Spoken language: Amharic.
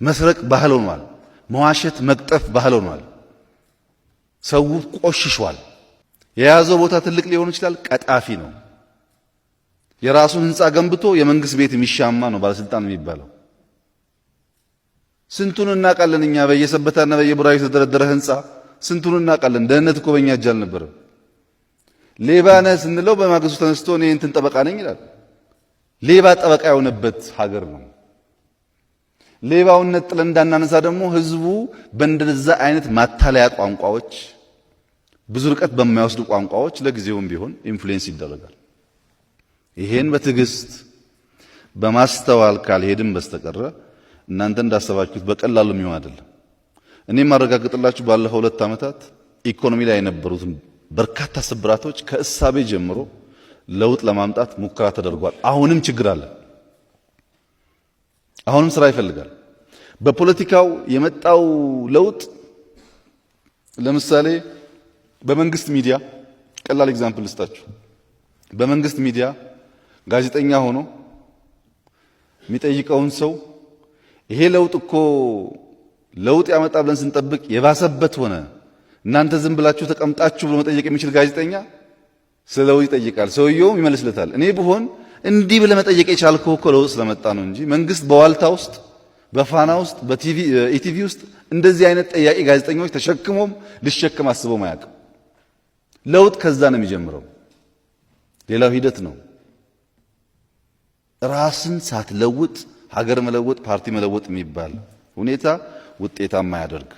መስረቅ ባህል ሆኗል። መዋሸት መቅጠፍ ባህል ሆኗል። ሰው ቆሽሿል። የያዘው ቦታ ትልቅ ሊሆን ይችላል፣ ቀጣፊ ነው። የራሱን ህንፃ ገንብቶ የመንግስት ቤት የሚሻማ ነው ባለስልጣን የሚባለው። ስንቱን እናውቃለን እኛ በየሰበታና በየቡራዩ የተደረደረ ህንፃ ስንቱን እናውቃለን። ደህንነት እኮ በእኛ እጅ አልነበረም። ሌባ ነህ ስንለው በማግስቱ ተነስቶ እኔ እንትን ጠበቃ ነኝ ይላል። ሌባ ጠበቃ የሆነበት ሀገር ነው። ሌባውን ነጥለን እንዳናነሳ ደግሞ ህዝቡ በእንደዛ አይነት ማታለያ ቋንቋዎች፣ ብዙ ርቀት በማይወስዱ ቋንቋዎች ለጊዜውም ቢሆን ኢንፍሉዌንስ ይደረጋል። ይሄን በትዕግስት በማስተዋል ካልሄድም በስተቀር እናንተ እንዳሰባችሁት በቀላሉ የሚሆን አይደለም። እኔም ማረጋግጥላችሁ ባለፈው 2 ዓመታት ኢኮኖሚ ላይ የነበሩትን በርካታ ስብራቶች ከእሳቤ ጀምሮ ለውጥ ለማምጣት ሙከራ ተደርጓል። አሁንም ችግር አለ። አሁንም ስራ ይፈልጋል። በፖለቲካው የመጣው ለውጥ ለምሳሌ በመንግስት ሚዲያ ቀላል ኤግዛምፕል ልስጣችሁ። በመንግስት ሚዲያ ጋዜጠኛ ሆኖ የሚጠይቀውን ሰው ይሄ ለውጥ እኮ ለውጥ ያመጣ ብለን ስንጠብቅ የባሰበት ሆነ፣ እናንተ ዝም ብላችሁ ተቀምጣችሁ ብሎ መጠየቅ የሚችል ጋዜጠኛ ስለ ለውጥ ይጠይቃል። ሰውየውም ይመልስለታል። እኔ ብሆን እንዲህ ብለህ መጠየቅ የቻልከው እኮ ለውጥ ስለመጣ ነው እንጂ መንግስት በዋልታ ውስጥ በፋና ውስጥ በቲቪ ኢቲቪ ውስጥ እንደዚህ አይነት ጠያቂ ጋዜጠኞች ተሸክሞም ልሸከም አስበውም አያውቅም። ለውጥ ከዛ ነው የሚጀምረው። ሌላው ሂደት ነው። ራስን ሳትለውጥ ሀገር መለወጥ ፓርቲ መለወጥ የሚባል ሁኔታ ውጤታማ ያደርግ